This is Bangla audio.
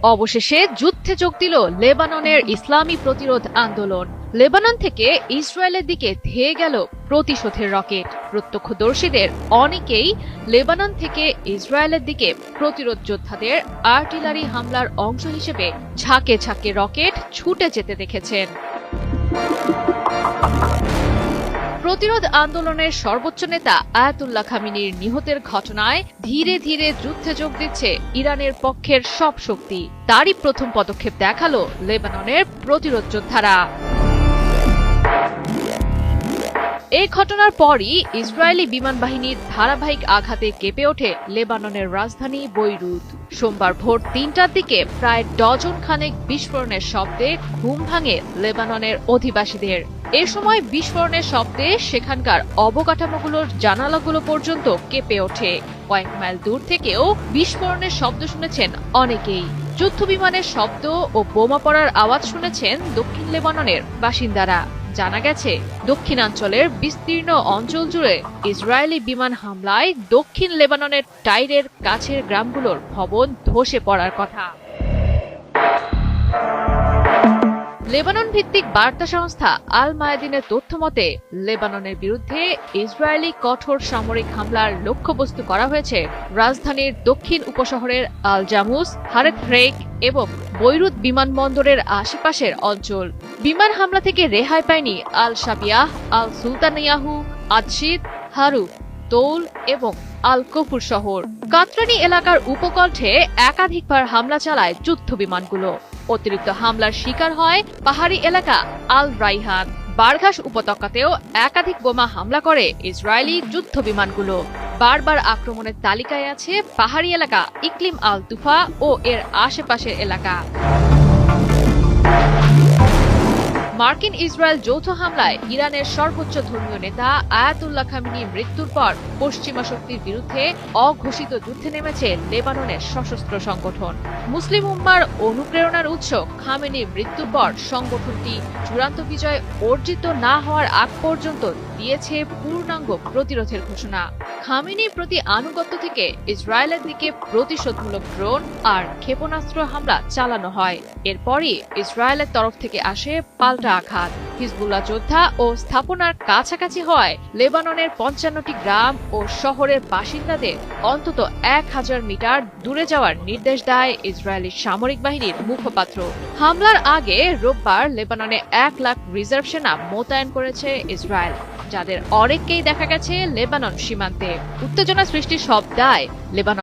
অবশেষে যুদ্ধে যোগ দিল লেবাননের ইসলামী প্রতিরোধ আন্দোলন। লেবানন থেকে ইসরায়েলের দিকে ধেয়ে গেল প্রতিশোধের রকেট। প্রত্যক্ষদর্শীদের অনেকেই লেবানন থেকে ইসরায়েলের দিকে প্রতিরোধ যোদ্ধাদের আর্টিলারি হামলার অংশ হিসেবে ঝাঁকে ঝাঁকে রকেট ছুটে যেতে দেখেছেন। প্রতিরোধ আন্দোলনের সর্বোচ্চ নেতা আয়াতুল্লাহ খামেনির নিহতের ঘটনায় ধীরে ধীরে যুদ্ধে যোগ দিচ্ছে ইরানের পক্ষের সব শক্তি। তারই প্রথম পদক্ষেপ দেখালো লেবাননের প্রতিরোধ যোদ্ধারা। এই ঘটনার পরই ইসরায়েলি বিমান বাহিনীর ধারাবাহিক আঘাতে কেঁপে ওঠে লেবাননের রাজধানী বৈরুত। সোমবার ভোর ৩টার দিকে প্রায় ডজন খানেক বিস্ফোরণের শব্দে ঘুম ভাঙে লেবাননের অধিবাসীদের। এ সময় বিস্ফোরণের শব্দে সেখানকার অবকাঠামোগুলোর জানালাগুলো পর্যন্ত কেঁপে ওঠে। কয়েক মাইল দূর থেকেও বিস্ফোরণের শব্দ শুনেছেন অনেকেই। যুদ্ধবিমানের শব্দ ও বোমা পড়ার আওয়াজ শুনেছেন দক্ষিণ লেবাননের বাসিন্দারা। জানা গেছে, দক্ষিণাঞ্চলের বিস্তীর্ণ অঞ্চল জুড়ে ইসরায়েলি বিমান হামলায় দক্ষিণ লেবাননের টাইরের কাছের গ্রামগুলোর ভবন ধসে পড়ার কথা। লেবানন ভিত্তিক বার্তা সংস্থা আল মায়াদিনের তথ্য মতে, লেবাননের বিরুদ্ধে ইসরায়েলি কঠোর সামরিক হামলার লক্ষ্যবস্তু করা হয়েছে রাজধানীর দক্ষিণ উপশহরের আল জামুস, হারেত রেক এবং বৈরুত বিমানবন্দরের আশেপাশের অঞ্চল। বিমান হামলা থেকে রেহাই পায়নি আল শাবিয়াহ, আল সুলতানিয়াহু, আদশিদ, হারু, তৌল এবং আল কফুর শহর। কাতরানি এলাকার উপকণ্ঠে একাধিকবার হামলা চালায় যুদ্ধ বিমানগুলো। অতিরিক্ত হামলার শিকার হয় পাহাড়ি এলাকা আল রাইহান। বারঘাস উপত্যকাতেও একাধিক বোমা হামলা করে ইসরায়েলি যুদ্ধ বিমানগুলো। বারবার আক্রমণের তালিকায় আছে পাহাড়ি এলাকা ইকলিম আল তুফা ও এর আশেপাশের এলাকা। মার্কিন ইসরায়েল যৌথ হামলায় ইরানের সর্বোচ্চ ধর্মীয় নেতা আয়াতুল্লাহ খামেনির মৃত্যুর পর পশ্চিমা শক্তির বিরুদ্ধে অঘোষিত যুদ্ধে নেমেছে লেবাননের সশস্ত্র সংগঠন। মুসলিম উম্মার অনুপ্রেরণার উৎস খামেনির মৃত্যুর পর সংগঠনটি চূড়ান্ত বিজয় অর্জিত না হওয়ার আগ পর্যন্ত দিয়েছে পূর্ণাঙ্গ প্রতিরোধের ঘোষণা। খামেনির প্রতি আনুগত্য থেকে ইসরায়েলের দিকে প্রতিশোধমূলক ড্রোন আর ক্ষেপণাস্ত্র হামলা চালানো হয়। এরপরই ইসরায়েলের তরফ থেকে আসে পাল্টা আঘাত। হিজবুল্লাহ যোদ্ধা ও স্থাপনার কাছাকাছি হওয়ায় লেবাননের ৫৫টি গ্রাম ও শহরের বাসিন্দাদের অন্তত ১০০০ মিটার দূরে যাওয়ার নির্দেশ দেয় ইসরায়েলি সামরিক বাহিনীর মুখপাত্র। হামলার আগে রোববার লেবাননে ১ লাখ রিজার্ভ সেনা মোতায়েন করেছে ইসরায়েল, যাদের অনেককেই দেখা গেছে লেবানন সীমান্তে। উত্তেজনা সৃষ্টির সব দায় লেবানন